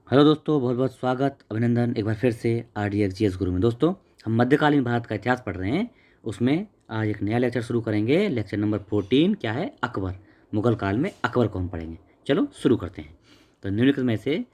Hello दोस्तों, बहुत बहुत स्वागत, अभिनंदन एक बार फिर से RDX गुरु में। दोस्तों, हम मध्यकालीन भारत का इतिहास पढ़ रहे हैं। उसमें आज एक नया लेक्चर शुरू करेंगे। लेक्चर नंबर 14 क्या है? अकबर। मुगल काल में अकबर को हम पढ़ेंगे। चलो शुरू करते हैं। तो निम्नलिखित में से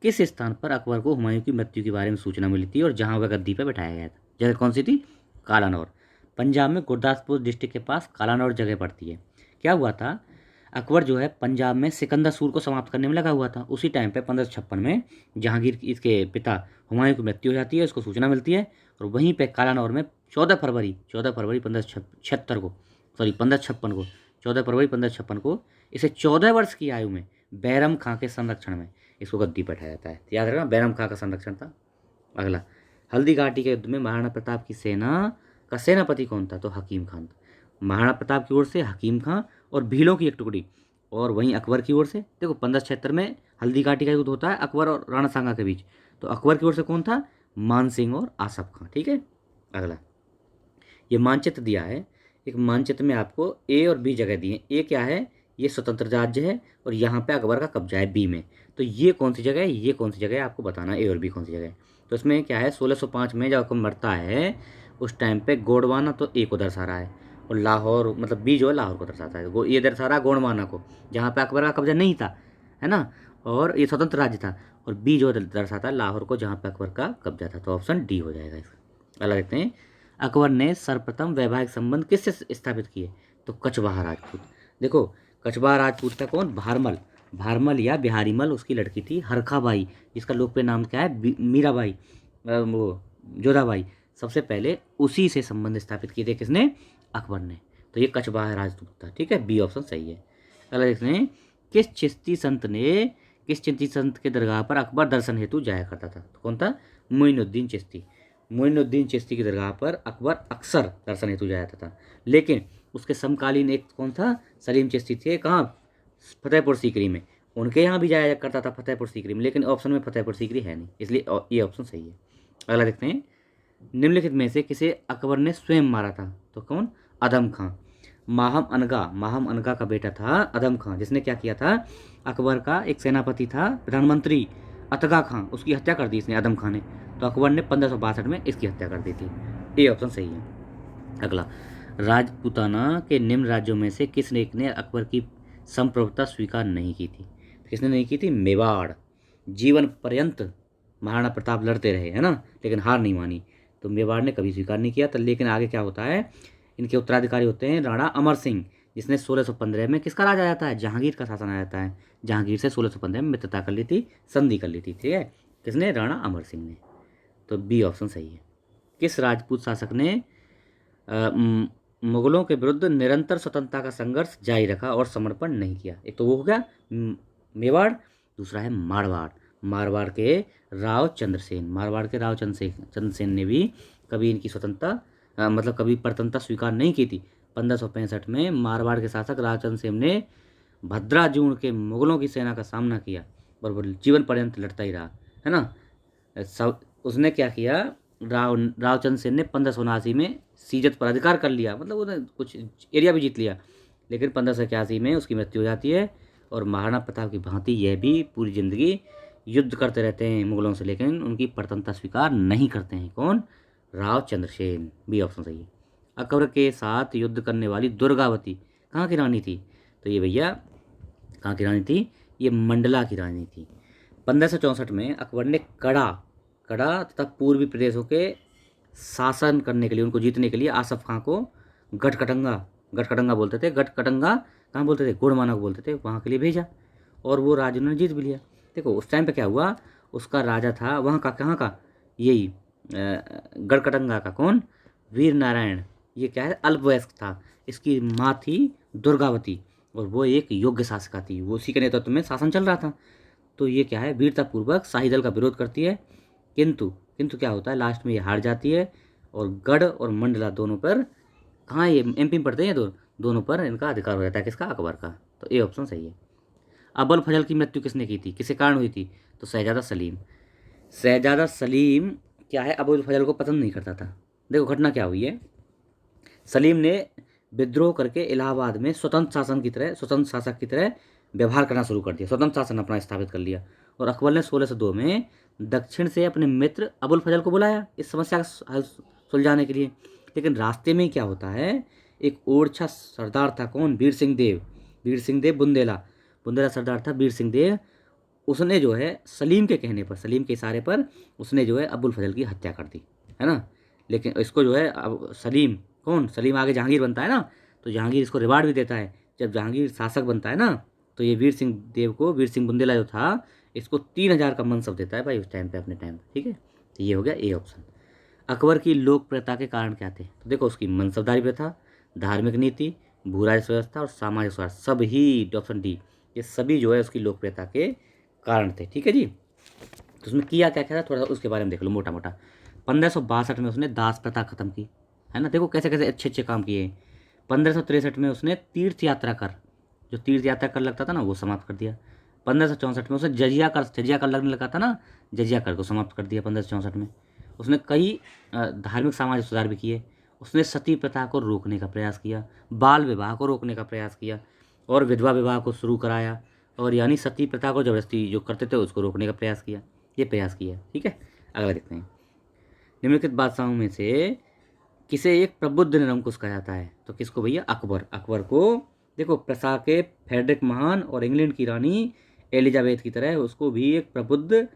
किस स्थान पर अकबर को हुमायूं की मृत्यु के बारे में सूचना मिली थी और जहाँ वह गद्दी पर बैठाया गया था? जगह कौन सी थी? कालानौर। पंजाब में गुरदासपुर डिस्ट्रिक्ट के पास कालानौर जगह पड़ती है। क्या हुआ था? अकबर जो है पंजाब में सिकंदर सूर को समाप्त करने में लगा हुआ था। उसी टाइम पे 1556 में जहांगीर इसके पिता हुमायूं की मृत्यु हो जाती है, उसको सूचना मिलती है। और वहीं पे कालानौर में 14 फरवरी 1576 को, सॉरी 1556 को, 14 फरवरी 1556 को इसे 14 वर्ष की आयु में बैरम खां के संरक्षण में इसको गद्दी पर बैठाया जाता है। तो याद रखना, बैरम खां का संरक्षण था। अगला, हल्दी घाटी के युद्ध में महाराणा प्रताप की सेना का सेनापति कौन था? तो हकीम खान था। महाराणा प्रताप की ओर से हकीम खां और भीलों की एक टुकड़ी, और वहीं अकबर की ओर से देखो 1576 में हल्दी घाटी का युद्ध होता है अकबर और राणा सांगा के बीच। तो अकबर की ओर से कौन था? मान सिंह और आसफ खां। ठीक है। अगला, ये मानचित्र दिया है। एक मानचित्र में आपको ए और बी जगह दी है। ए क्या है? ये स्वतंत्र राज्य है और यहाँ पे अकबर का कब्जा है बी में। तो ये कौन सी जगह है, ये कौन सी जगह है, आपको बताना है ए और बी कौन सी जगह है। तो इसमें क्या है, 1605 में जब अकबर मरता है उस टाइम पे गोंडवाना तो ए को दर्शा रहा है, और लाहौर मतलब बी जो है लाहौर को दर्शाता है। ये दर्शा रहा है गोंडवाना को, जहाँ पे अकबर का कब्जा नहीं था, है ना, और ये स्वतंत्र राज्य था। और बी जो दर्शाता है लाहौर को, जहाँ पे अकबर का कब्जा था। तो ऑप्शन डी हो जाएगा इसका। अगला देखते हैं, अकबर ने सर्वप्रथम वैवाहिक संबंध किससे स्थापित किए? तो कचवाहा राजपूत। देखो, कचवाहा राजपूत का कौन? भारमल। भारमल या बिहारीमल उसकी लड़की थी हरखाबाई, जिसका लोकप्रिय नाम क्या है? मीराबाई, वो जोधाबाई। सबसे पहले उसी से संबंध स्थापित किए थे किसने? अकबर ने। तो ये कचवाहा राजपूत था। ठीक है, बी ऑप्शन सही है। अगला देखते हैं, किस चिश्ती संत के दरगाह पर अकबर दर्शन हेतु जाया करता था? तो कौन था? मोइनुद्दीन चिश्ती। मोइनुद्दीन चिश्ती की दरगाह पर अकबर अक्सर दर्शन हेतु जाया था। लेकिन उसके समकालीन एक कौन था? सलीम चिश्ती थे। कहाँ? फतेहपुर सीकरी में। उनके यहाँ भी जाया करता था फतेहपुर सीकरी में, लेकिन ऑप्शन में फतेहपुर सीकरी है नहीं, इसलिए ये ऑप्शन सही है। अगला देखते हैं, निम्नलिखित में से किसे अकबर ने स्वयं मारा था? तो कौन? अदम खां। माहम अनगा का बेटा था अदम खां, जिसने क्या किया था? अकबर का एक सेनापति था, प्रधानमंत्री अतगा खां, उसकी हत्या कर दी इसने, अदम खां ने। तो अकबर ने 1562 में इसकी हत्या कर दी थी। ये ऑप्शन सही है। अगला, राजपूताना के निम्न राज्यों में से किस एक ने अकबर की संप्रभुता स्वीकार नहीं की थी? किसने नहीं की थी? मेवाड़। जीवन पर्यंत महाराणा प्रताप लड़ते रहे, है ना, लेकिन हार नहीं मानी। तो मेवाड़ ने कभी स्वीकार नहीं किया था। लेकिन आगे क्या होता है, इनके उत्तराधिकारी होते हैं राणा अमर सिंह, जिसने 1615 में किसका राज आ जाता है? जहांगीर का शासन आ जाता है। जहांगीर से 1615 में मित्रता कर ली थी, संधि कर ली थी। ठीक है, किसने? राणा अमर सिंह ने। तो बी ऑप्शन सही है। किस राजपूत शासक ने मुगलों के विरुद्ध निरंतर स्वतंत्रता का संघर्ष जारी रखा और समर्पण नहीं किया? एक तो वो हो गया मेवाड़, दूसरा है मारवाड़। मारवाड़ के राव चंद्रसेन ने भी कभी इनकी स्वतंत्रता मतलब कभी परतंत्रता स्वीकार नहीं की थी। 1565 में मारवाड़ के शासक रावचंद्र सेन ने भद्राजूण के मुगलों की सेना का सामना किया, और वो जीवन पर्यंत लड़ता ही रहा, है ना। सब उसने क्या किया, रावचंद्र सेन ने 1579 में सीजत पर अधिकार कर लिया, मतलब उसने कुछ एरिया भी जीत लिया। लेकिन 1581 में उसकी मृत्यु हो जाती है। और महाराणा प्रताप की भांति यह भी पूरी जिंदगी युद्ध करते रहते हैं मुगलों से, लेकिन उनकी प्रतंत्रता स्वीकार नहीं करते हैं। कौन? रावचंद्र सेन। बी ऑप्शन सही है। अकबर के साथ युद्ध करने वाली दुर्गावती कहाँ की रानी थी? तो ये भैया कहाँ की रानी थी? ये मंडला की रानी थी। 1564 में अकबर ने कड़ा कड़ा तथा पूर्वी प्रदेशों के शासन करने के लिए, उनको जीतने के लिए आसफ खां को गढ़कटंगा गढ़कटंगा बोलते थे, गढ़कटंगा कहाँ बोलते थे? गोड़माना को बोलते थे, वहाँ के लिए भेजा। और वो राज्य उन्होंने जीत भी लिया। देखो उस टाइम पे क्या हुआ, उसका राजा था वहाँ का, कहाँ का? यही गढ़कटंगा का। कौन? वीर नारायण। ये क्या है? अल्पवयस्क था। इसकी माँ थी दुर्गावती, और वो एक योग्य शासिका थी, वो उसी के नेतृत्व में शासन चल रहा था। तो ये क्या है, वीरतापूर्वक शाही दल का विरोध करती है। किंतु किंतु क्या होता है, लास्ट में ये हार जाती है। और गढ़ और मंडला दोनों पर, कहाँ ये एमपी में पढ़ते हैं, दोनों पर इनका अधिकार हो जाता है। किसका? अकबर का। तो ए ऑप्शन सही है। अबुल फजल की मृत्यु किसने की थी? किसके कारण हुई थी? तो शहजादा सलीम। शहजादा सलीम क्या है, अबुल फजल को पसंद नहीं करता था। देखो घटना क्या हुई है, सलीम ने विद्रोह करके इलाहाबाद में स्वतंत्र शासक की तरह व्यवहार करना शुरू कर दिया, स्वतंत्र शासन अपना स्थापित कर लिया। और अकबर ने 1602 में दक्षिण से अपने मित्र अबुल फजल को बुलाया इस समस्या का हल सुलझाने के लिए। लेकिन रास्ते में क्या होता है, एक ओरछा सरदार था, कौन, वीर सिंह देव, वीर सिंह देव बुंदेला, बुंदेला सरदार था वीर सिंह देव। उसने जो है सलीम के कहने पर, सलीम के इशारे पर उसने जो है अबुल फजल की हत्या कर दी, है ना। लेकिन इसको जो है अब सलीम, कौन, सलीम आगे जहांगीर बनता है ना, तो जहांगीर इसको रिवार्ड भी देता है। जब जहांगीर शासक बनता है ना, तो ये वीर सिंह देव को, वीर सिंह बुंदेला जो था, इसको 3000 का मनसब देता है भाई उस टाइम पे, अपने टाइम पे, ठीक है। तो ये हो गया ए ऑप्शन। अकबर की लोकप्रियता के कारण क्या थे, तो देखो उसकी मनसबदारी प्रथा, धार्मिक नीति, भू राजस्व व्यवस्था और सामाजिक सुधार, सभी, ऑप्शन डी, ये सभी जो है उसकी लोकप्रियता के कारण थे, ठीक है जी। तो उसमें किया क्या क्या था, थोड़ा सा उसके बारे में देख लो मोटा मोटा। 1562 में उसने दास प्रथा खत्म की, है ना, देखो कैसे कैसे अच्छे अच्छे काम किए। 1563 में उसने तीर्थ यात्रा कर, जो तीर्थ यात्रा कर लगता था ना, वो समाप्त कर दिया। 1564 में उसने जजिया कर लगने लगा था ना, जजिया कर को समाप्त कर दिया 1564 में। उसने कई धार्मिक सामाजिक सुधार भी किए। उसने सती प्रथा को रोकने का प्रयास किया, बाल विवाह को रोकने का प्रयास किया, और विधवा विवाह को शुरू कराया, और यानी सती प्रथा को जबरदस्ती जो करते थे उसको रोकने का प्रयास किया, ये प्रयास किया, ठीक है। अगला देखते हैं, निम्नलिखित बादशाहों में से किसे एक प्रबुद्ध निरंकुश कहा जाता है, तो किसको भैया, अकबर। अकबर को देखो प्रसा के फ्रेडरिक महान और इंग्लैंड की रानी एलिजाबेथ की तरह उसको भी एक प्रबुद्ध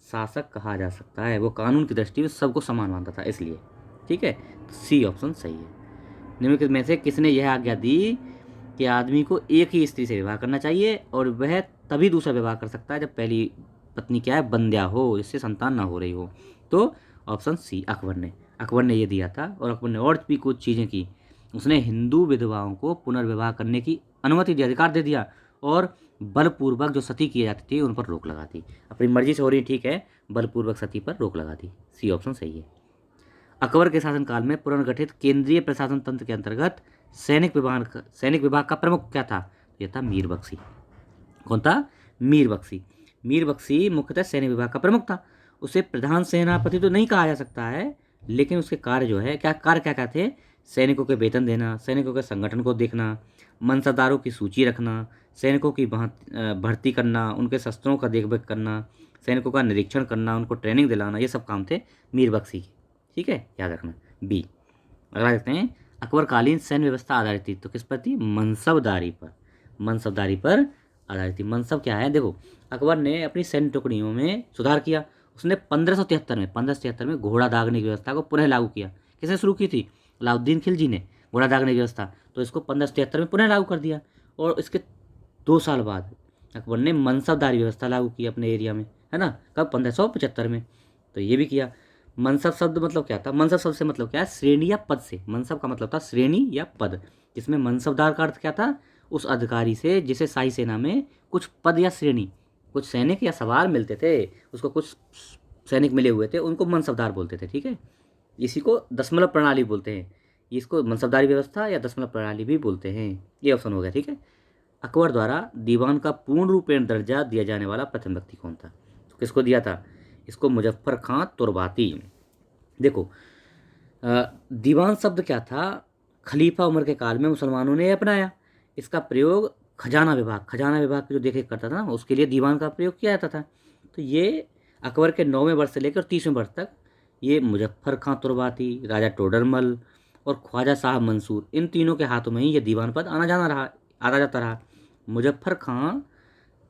शासक कहा जा सकता है। वो कानून की दृष्टि में सबको समान मानता था, इसलिए, ठीक है। तो सी ऑप्शन सही है। निम्नलिखित में से किसने यह आज्ञा दी कि आदमी को एक ही स्त्री से विवाह करना चाहिए, और वह तभी दूसरा विवाह कर सकता है जब पहली पत्नी क्या है, बंध्या हो, जिससे संतान ना हो रही हो। तो ऑप्शन सी, अकबर ने ये दिया था। और अकबर ने और भी कुछ चीज़ें की। उसने हिंदू विधवाओं को पुनर्विवाह करने की अनुमति दी, अधिकार दे दिया, और बलपूर्वक जो सती की जाती थी उन पर रोक लगा दी। अपनी मर्जी से हो रही, ठीक है, बलपूर्वक सती पर रोक लगा दी। सी ऑप्शन सही है। अकबर के शासनकाल में पुनर्गठित केंद्रीय प्रशासन तंत्र के अंतर्गत सैनिक विभाग का प्रमुख क्या था, यह था मीर बख्शी। कौन था, मीर बख्शी। मीर बख्शी मुख्यतः सैनिक विभाग का प्रमुख था। उसे प्रधान सेनापति तो नहीं कहा जा सकता है, लेकिन उसके कार्य जो है, क्या थे, सैनिकों के वेतन देना, सैनिकों के संगठन को देखना, मनसादारों की सूची रखना, सैनिकों की भर्ती करना, उनके शस्त्रों का देखरेख करना, सैनिकों का निरीक्षण करना, उनको ट्रेनिंग दिलाना, ये सब काम थे मीर बख्शी के, ठीक है, याद रखना। बी। अगला देखते हैं, अकबरकालीन सैन्य व्यवस्था आधारित थी, तो किस पर थी, मनसबदारी पर, मनसबदारी पर आधारित थी। मनसब क्या है, देखो अकबर ने अपनी सैन्य टुकड़ियों में सुधार किया। उसने 1573 में घोड़ा दागने की व्यवस्था को पुनः लागू किया। किसने शुरू की थी, अलाउद्दीन खिलजी ने घोड़ा दागने की व्यवस्था, तो इसको 1573 में पुनः लागू कर दिया। और इसके 2 साल बाद अकबर ने मनसबदारी व्यवस्था लागू की अपने एरिया में, है ना, कब, 1575 में। तो ये भी किया। मनसब शब्द मतलब क्या था, मनसब शब्द से मतलब क्या है, श्रेणी या पद से। मनसब का मतलब था श्रेणी या पद, जिसमें मनसबदार का अर्थ क्या था, उस अधिकारी से जिसे शाही सेना में कुछ पद या श्रेणी, कुछ सैनिक या सवार मिलते थे, उसको कुछ सैनिक मिले हुए थे, उनको मनसबदार बोलते थे, ठीक है। इसी को दशमलव प्रणाली बोलते हैं, इसको मनसबदारी व्यवस्था या दशमलव प्रणाली भी बोलते हैं। ये ऑप्शन हो गया, ठीक है। अकबर द्वारा दीवान का पूर्ण रूपेण दर्जा दिया जाने वाला प्रथम व्यक्ति कौन था, तो किसको दिया था, इसको मुजफ्फर खां तुर्बाती। देखो दीवान शब्द क्या था, खलीफा उमर के काल में मुसलमानों ने अपनाया। इसका प्रयोग खजाना विभाग की जो देखरेख करता था ना, उसके लिए दीवान का प्रयोग किया जाता था। तो ये अकबर के 9वें वर्ष से लेकर 30वें वर्ष तक ये मुजफ्फर खां तुर्बाती, राजा टोडरमल और ख्वाजा साहब मंसूर, इन तीनों के हाथों में ही ये दीवान पद आता जाता रहा। मुजफ्फर खां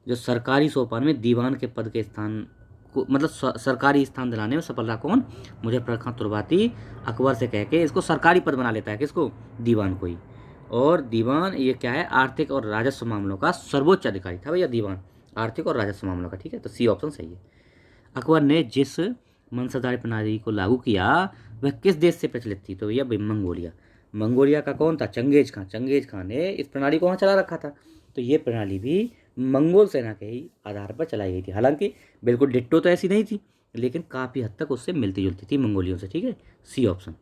जो सरकारी सोपान में दीवान के पद के स्थान को, मतलब सरकारी स्थान दिलाने में सफल रहा, कौन, मुजफ्फर खां तुर्बाती। अकबर से कह के इसको सरकारी पद बना लेता है, किसको, दीवान को ही। और दीवान ये क्या है, आर्थिक और राजस्व मामलों का सर्वोच्च अधिकारी था भैया दीवान, आर्थिक और राजस्व मामलों का, ठीक है। तो सी ऑप्शन सही है। अकबर ने जिस मनसबदारी प्रणाली को लागू किया वह किस देश से प्रचलित थी, तो भैया मंगोलिया। मंगोलिया का कौन था, चंगेज खां ने इस प्रणाली को वहाँ चला रखा था। तो ये प्रणाली भी मंगोल सेना के ही आधार पर चलाई गई थी। हालांकि बिल्कुल डिट्टो तो ऐसी नहीं थी, लेकिन काफ़ी हद तक उससे मिलती जुलती थी मंगोलियों से, ठीक है। C option.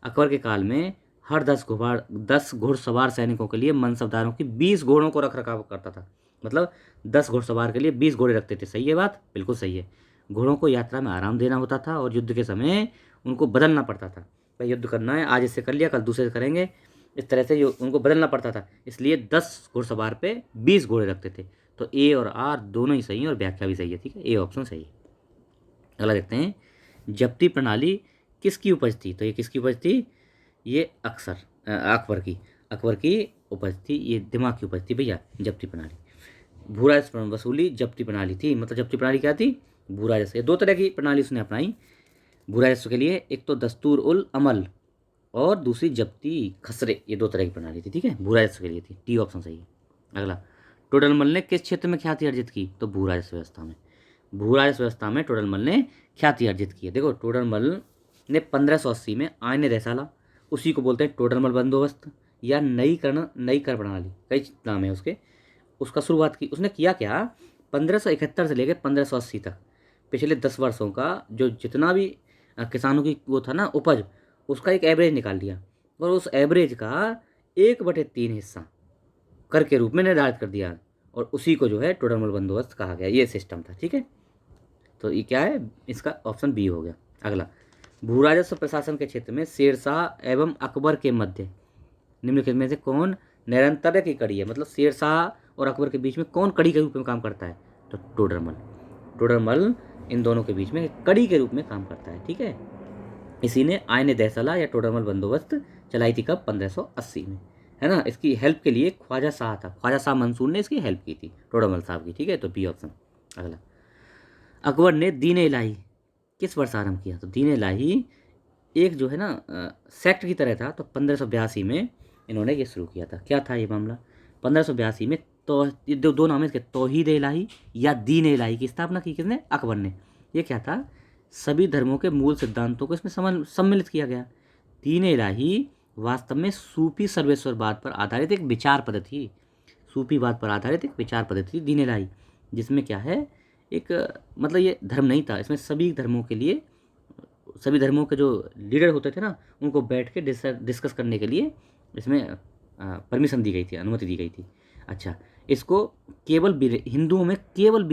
अकबर के काल में हर 10 घुड़सवार सैनिकों के लिए मनसबदारों की 20 घोड़ों को रख रखाव करता था। मतलब 10 घुड़सवार के लिए 20 घोड़े रखते थे। सही है बात, बिल्कुल सही है। घोड़ों को यात्रा में आराम देना होता था और युद्ध के समय उनको बदलना पड़ता था। भाई युद्ध करना है, आज इससे कर लिया, कल दूसरे से करेंगे, इस तरह से जो उनको बदलना पड़ता था, इसलिए 10 घुड़सवार पे 20 घोड़े रखते थे। तो ए और आर दोनों ही सही हैं और व्याख्या भी सही है, ठीक है, ए ऑप्शन सही है। अगला देखते हैं, जब्ती प्रणाली किसकी उपज थी? तो ये किसकी उपज थी? ये अकबर की उपज थी, ये दिमाग की उपज थी भैया, जब्ती प्रणाली। भू राजस्व वसूली जब्ती प्रणाली थी, मतलब जब्ती प्रणाली क्या थी? भू राजस्व। दो तरह की प्रणाली उसने अपनाई भू राजस्व के लिए, एक तो दस्तूर उल अमल और दूसरी जब्ती खसरे, ये दो तरह की प्रणाली थी, ठीक है, भू राजस्व के लिए थी, टी ऑप्शन सही है। अगला, टोडरमल ने किस क्षेत्र में ख्याति अर्जित की? तो भू राजस्व व्यवस्था में। भू राजस्व व्यवस्था में टोडरमल ने ख्याति अर्जित की है। देखो, टोडरमल ने 1580 में आयन रैसाला, उसी को बोलते हैं टोडरमल बंदोबस्त या नई कर प्रणाली, कई नाम है उसके, उसका शुरुआत की। उसने किया क्या, 1571 से लेकर 1580 तक पिछले 10 वर्षों का जो जितना भी किसानों की वो था ना उपज, उसका एक एवरेज निकाल लिया और उस एवरेज का 1/3 हिस्सा कर के रूप में निर्धारित कर दिया और उसी को जो है टोडरमल बंदोबस्त कहा गया, ये सिस्टम था, ठीक है। तो ये क्या है, इसका ऑप्शन बी हो गया। अगला, भू राजस्व प्रशासन के क्षेत्र में शेरशाह एवं अकबर के मध्य निम्नलिखित में से कौन निरंतर की कड़ी है? मतलब शेरशाह और अकबर के बीच में कौन कड़ी के रूप में काम करता है? तो टोडरमल। टोडरमल इन दोनों के बीच में कड़ी के रूप में काम करता है, ठीक है। इसी ने आयन दैसला या टोडरमल बंदोबस्त चलाई थी कब? 1580 में, है ना। इसकी हेल्प के लिए ख्वाजा शाह था, ख्वाजा शाह मंसूर ने इसकी हेल्प की थी टोडरमल साहब की, ठीक है। तो बी ऑप्शन। अगला, अकबर ने दीन इलाही किस वर्ष आरंभ किया? तो दीन इलाही एक जो है ना सेक्ट की तरह था, तो 1582 में इन्होंने ये शुरू किया था। क्या था ये मामला? 1582 में तो ये दो नाम है इसके, तौहीद इलाही या दीन इलाही की स्थापना की किसने? अकबर ने। ये क्या था? सभी धर्मों के मूल सिद्धांतों को इसमें सम्मिलित किया गया। दीन इलाही वास्तव में सूफी सर्वेश्वरवाद पर आधारित एक विचार पद्धति, सूफीवाद पर आधारित एक विचार पद्धति दीन इलाही, जिसमें क्या है, एक मतलब ये धर्म नहीं था, इसमें सभी धर्मों के लिए, सभी धर्मों के जो लीडर होते थे ना, उनको बैठ के डिस्कस करने के लिए इसमें परमिशन दी गई थी, अनुमति दी गई थी। अच्छा, इसको हिंदुओं में केवल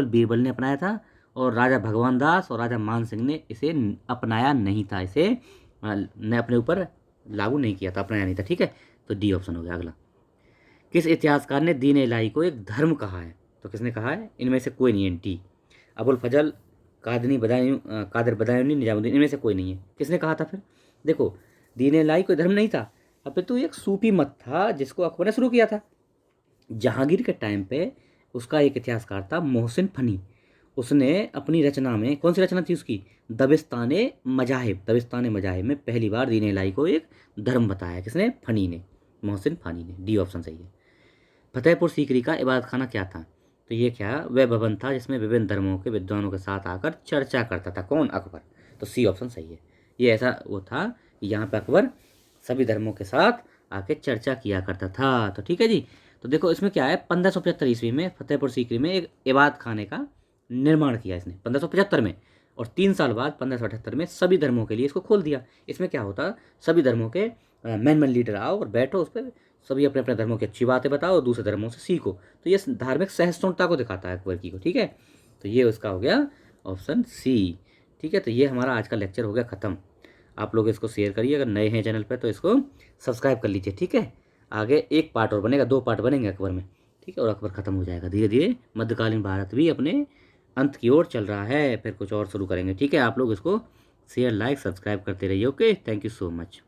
बीरबल ने अपनाया था और राजा भगवान दास और राजा मान सिंह ने इसे अपनाया नहीं था, इसे ने अपने ऊपर लागू नहीं किया था, अपनाया नहीं था, ठीक है। तो डी ऑप्शन हो गया। अगला, किस इतिहासकार ने दीन इलाही को एक धर्म कहा है? तो किसने कहा है? इनमें से कोई नहीं है, डी। अबुल फजल, कादर बदायूनी, निजामुद्दीन, इनमें से कोई नहीं है। किसने कहा था फिर? देखो, दीन इलाही कोई धर्म नहीं था, अब तो एक सूफी मत था जिसको अकबर ने शुरू किया था। जहांगीर के टाइम पे उसका एक इतिहासकार था मोहसिन फनी, उसने अपनी रचना में, कौन सी रचना थी उसकी? दबिस्तान मजाहिब में पहली बार दीन इलाही को एक धर्म बताया। किसने? फनी ने, मोहसिन फनी ने। डी ऑप्शन सही है। फतेहपुर सीकरी का इबादत खाना क्या था? तो ये क्या, वह भवन था जिसमें विभिन्न धर्मों के विद्वानों के साथ आकर चर्चा करता था। कौन? अकबर। तो सी ऑप्शन सही है। ये ऐसा वो था कि यहाँ पे अकबर सभी धर्मों के साथ आके चर्चा किया करता था। तो ठीक है जी। तो देखो इसमें क्या है, 1575 ईस्वी में फतेहपुर सीकरी में एक इबादत खाने का निर्माण किया इसने 1575 में, और 3 साल बाद 1578 में सभी धर्मों के लिए इसको खोल दिया। इसमें क्या होता, सभी धर्मों के मेन लीडर आओ और बैठो उस पर, सभी अपने अपने धर्मों की अच्छी बातें बताओ और दूसरे धर्मों से सीखो। तो ये धार्मिक सहिष्णुता को दिखाता है अकबर की को, ठीक है। तो ये उसका हो गया ऑप्शन सी, ठीक है। तो ये हमारा आज का लेक्चर हो गया ख़त्म। आप लोग इसको शेयर करिए, अगर नए हैं चैनल पर तो इसको सब्सक्राइब कर लीजिए, ठीक है। आगे एक पार्ट और बनेगा, 2 पार्ट बनेंगे अकबर में, ठीक है, और अकबर ख़त्म हो जाएगा धीरे धीरे। मध्यकालीन भारत भी अपने अंत की ओर चल रहा है, फिर कुछ और शुरू करेंगे, ठीक है। आप लोग इसको शेयर, लाइक, सब्सक्राइब करते रहिए। Okay, thank you so much.